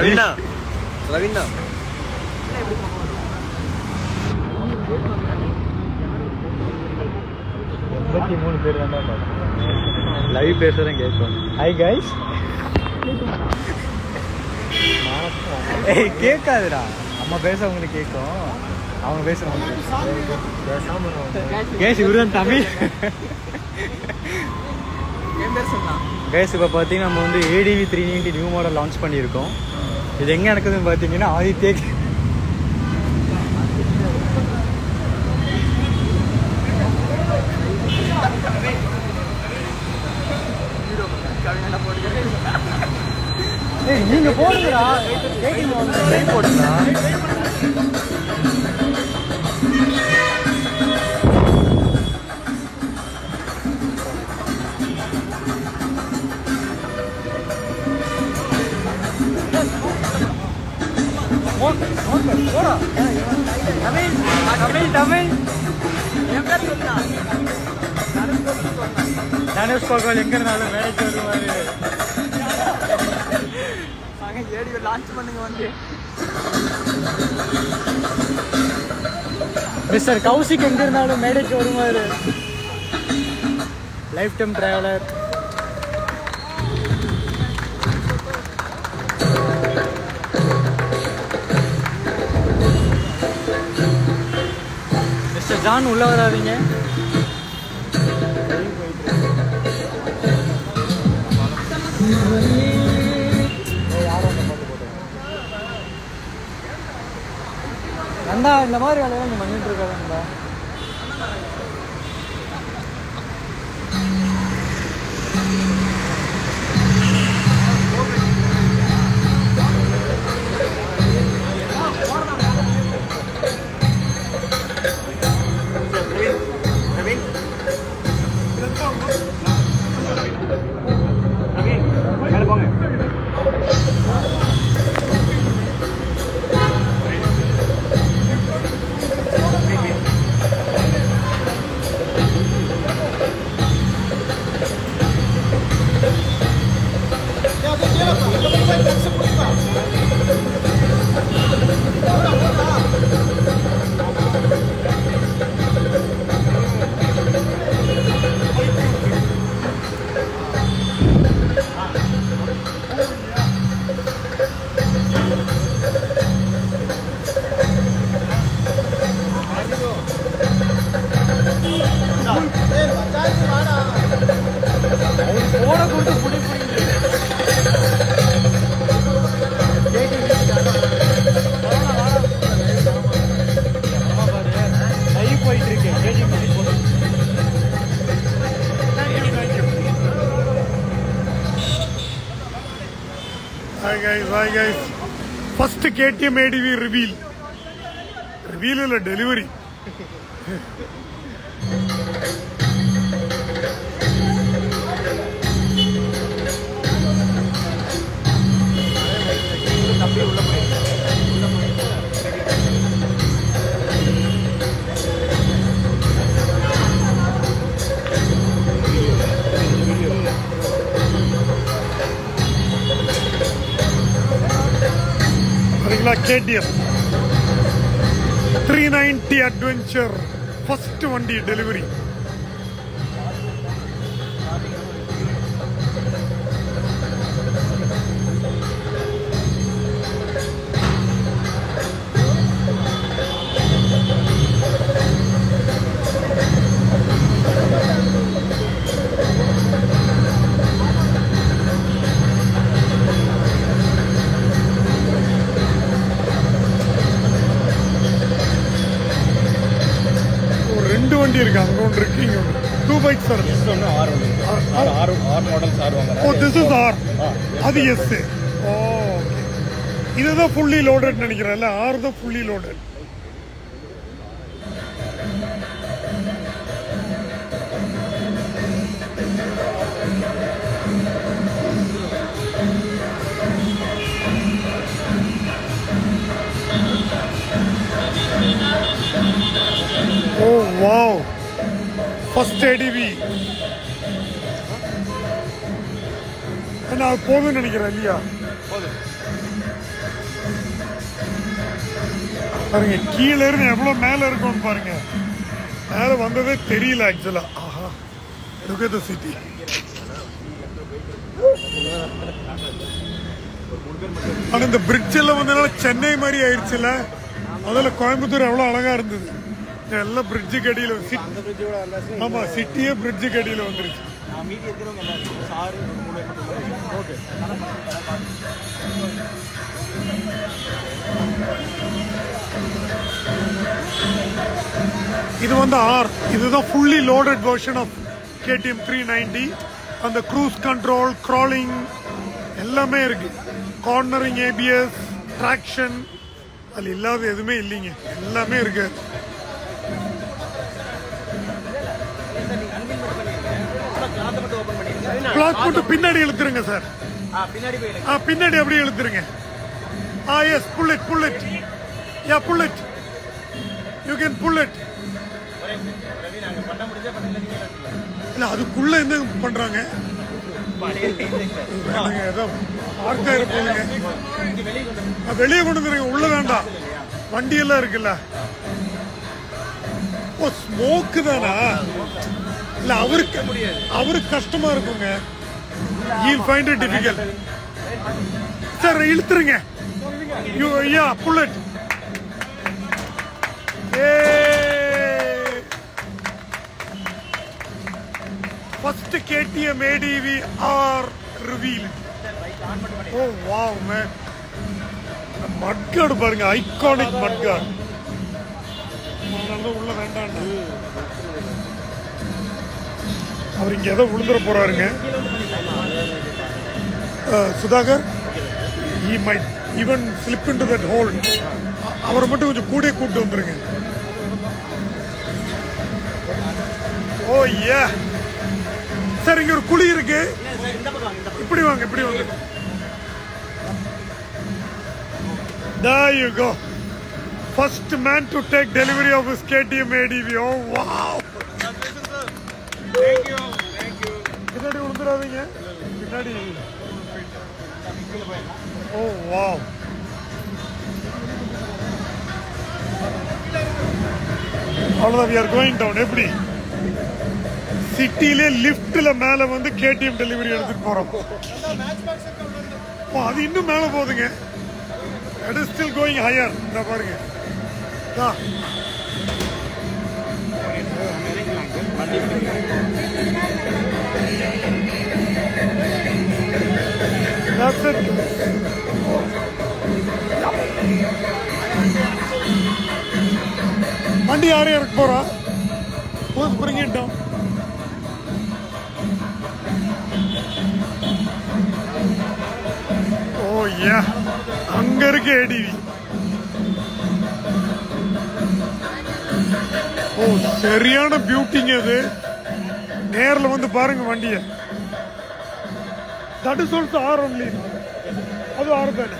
ரவிண்ணா ரவிண்ணா பேர் தான் லைவ் பேசுறேன் கேட்கும். Hi guys. ஏய் கேட்காதுடா, அம்மா பேச உங்களுக்கு கேட்கும், அவங்க பேசுறாங்க. கேஸ் இவருதான் தமிழ். கேஸ் இப்போ பார்த்தீங்கன்னா நம்ம வந்து ADV 390 நியூ மாடல் லான்ச் பண்ணியிருக்கோம். இது எங்கே நடக்குதுன்னு பார்த்தீங்கன்னா ஆதித்யா நீங்க போடுங்கடா, போடுங்களா? தனுஷ் பகவான் எங்க இருந்தாலும் வேலைக்கு வருவாரு. மிஸ்டர் கௌசிக் எங்க இருந்தாலும் மேடைக்கு வருவாரு. Life time traveller. Mister John உள்ள வராதீங்க. நந்தா இந்த மாதிரி வேலையெல்லாம் நீ பண்ணிட்டு இருக்காதா? Hi guys, first KTM ADV reveal இல்ல டெலிவரி. KTM 390 Adventure first வண்டி டெலிவரி. இருக்கு அங்க ஒன்று இருக்கு இங்க ஒன்று. 2 bikes are this one R models R வாங்குறாங்க. Oh this is R. அது S. Oh இதுதான் fully loaded நினைக்கிறேன்ல. R தான் fully loaded. Oh wow. First ADV. நான் போதும்னு நினைக்கிறேன் இல்லையா? பாருங்க கீழே இருந்து எவ்வளவு மேல இருக்கும்னு பாருங்க. மேல வந்ததே தெரியல ஆக்சுவலா. ஆஹா, look at the city. ஆனா இந்த பிரிட்ஜ் எல்லாம் வந்தனால சென்னை மாதிரி ஆயிடுச்சுல. முதல்ல கோயம்புத்தூர் எவ்வளவு அழகா இருந்தது. எல்லாம் பிரிட்ஜு கடியில. ஆமா, சிட்டியே பிரிட்ஜு கடியில வந்துருச்சு. இது வந்து ஆர். இதுதான் fully loaded version of KTM 390. அந்த க்ரூஸ் கண்ட்ரோல், கிராலிங் எல்லாமே இருக்கு. கார்னரிங், ABS, ட்ராக்ஷன், அது இல்லாத எதுவுமே இல்லைங்க. எல்லாமே இருக்கு. கிளாத் மட்டும் பின்னாடி இழுத்துருங்க சார். பின்னாடி அப்படியே இழுத்துருங்க. Yes, pull it, pull it. Ya, pull it. You can pull it. இல்ல அதுக்குள்ள என்ன பண்றாங்க? வெளியே கொண்டு வந்துருங்க. உள்ள வேண்டாம், வண்டி எல்லாம் இருக்குல்ல. ஓ, ஸ்மோக்கு தானா? இல்ல அவருக்கு கஷ்டமா இருக்குங்க. You'll find it difficult. Sir இழுத்துருங்க. Ya, pull it. First KTM ADV R revealed. Oh wow man. Mudguard பாருங்க, ஐகானிக் மட்கார்டு. உள்ள வேண்டாம். அவர் இங்க ஏதோ விழுந்துற போறாருங்க. Sudhakar, he might even slip into that hole. அவரை மட்டும் கொஞ்சம் கூட கூட்டு வந்துருங்க. ஓ யா சார், இங்க ஒரு குழி இருக்கு. இப்படி வாங்க, இப்படி வாங்க. There you go. First man to take delivery of his KTM ADV. Oh wow. Thank you. பின்னாடி விழுந்துடாதீங்க. பின்னாடி. Oh wow. அவ்வளவுதான், we are going down. எப்படி சிட்டிலே லிப்ட்ல மேல வந்து KTM டெலிவரி எடுத்துட்டு போறோம். அது இன்னும் மேல போகுதுங்க. It is still going higher. இந்த பாருங்க. That's it. வண்டி யாரும் இறக்க போறா? Let's bring it down. Oh yeah. அங்க இருக்கு ADV. ஓ, சரியான பியூட்டிங்க அது. நேர்ல வந்து பாருங்க வண்டிய. That is also R only. அது R தானே.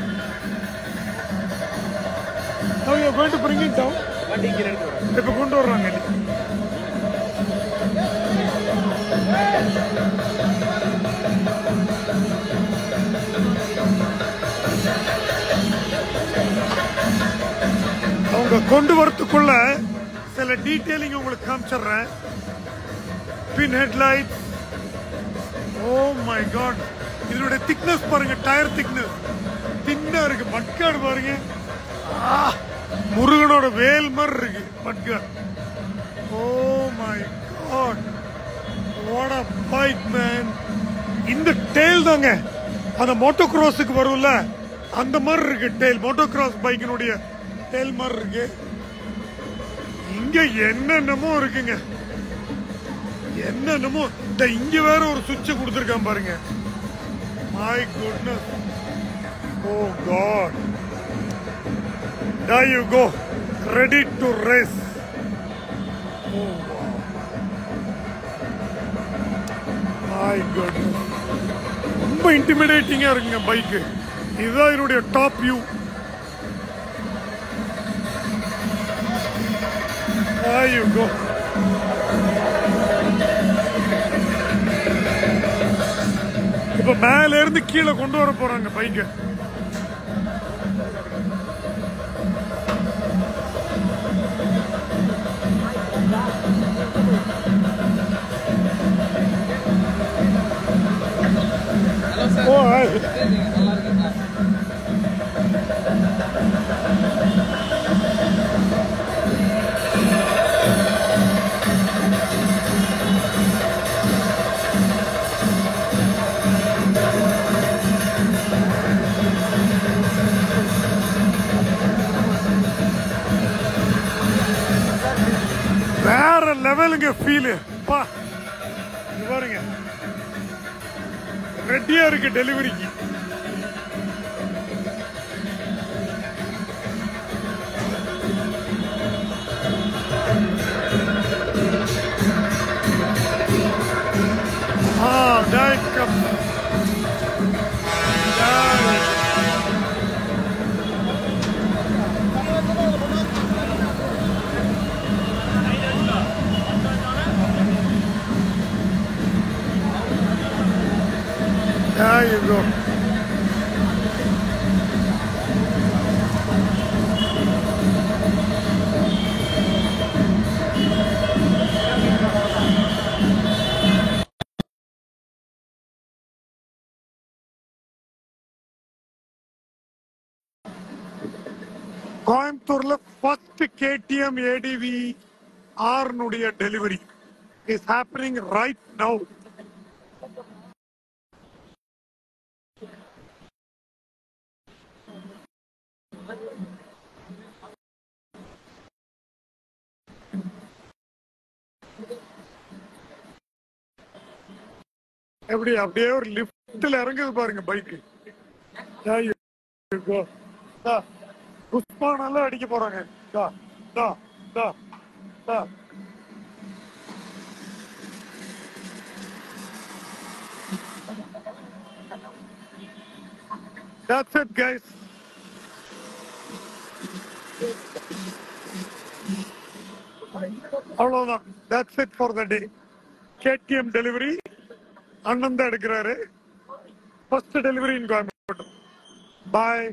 Now you are going to bring it down. வண்டி இங்க இருக்கு. இப்ப கொண்டு வர்றாங்க. அவங்க கொண்டு வரதுக்குள்ள சில டீடைலிங் உங்களுக்கு காமிச்சிடுறேன். பின் ஹெட்லைட். ஓ மை காட், இதனுடைய திக்னஸ் பாருங்க. டயர் திக்னஸ் தின்னா இருக்கு. மட்காடு பாருங்க, முருகனோட வேல் மாதிரி இருக்கு mudguard. Oh my god, what a bike man. இந்த டெயில் தாங்க அந்த மோட்டோ கிராஸுக்கு வரும்ல, அந்த மாதிரி இருக்கு டெயில். மோட்டோ கிராஸ் பைக்கினுடைய டெயில் மாதிரி இருக்கு. இங்க என்னென்னமோ இருக்குங்க, என்னென்னமோ. இங்க வேற ஒரு சுவிட்ச் கொடுத்துருக்கான் பாருங்க. My goodness. Oh god. There you go, ready to race. Oh wow. My goodness. ரொம்ப இன்டிமிடேட்டிங்கா இருக்குங்க பைக்கு. இதுதான் என்னுடைய top view. There you go. இப்ப மேல இருந்து கீழே கொண்டு வர போறாங்க பைக்கு. லெவலுங்க ஃபீல் பா. இங்க பாருங்க, ரெடியா இருக்கு டெலிவரிக்கு. That comes. There you go. கோயம்புத்தூர்ல ஃபர்ஸ்ட் KTM ADV R னுடைய delivery is happening right now. எப்படி அப்படியே ஒரு லிப்ட்ல இறங்குது பாருங்க பைக்கு. புஷ்பானெல்லாம் அடிக்க போறாங்க. That's it, guys. அவ்வளவுதான். That's it for the day. KTM delivery அண்ணன் தான் எடுக்கிறாரு. ஃபர்ஸ்ட் டெலிவரி இன் கோயம்புத்தூர். பாய்.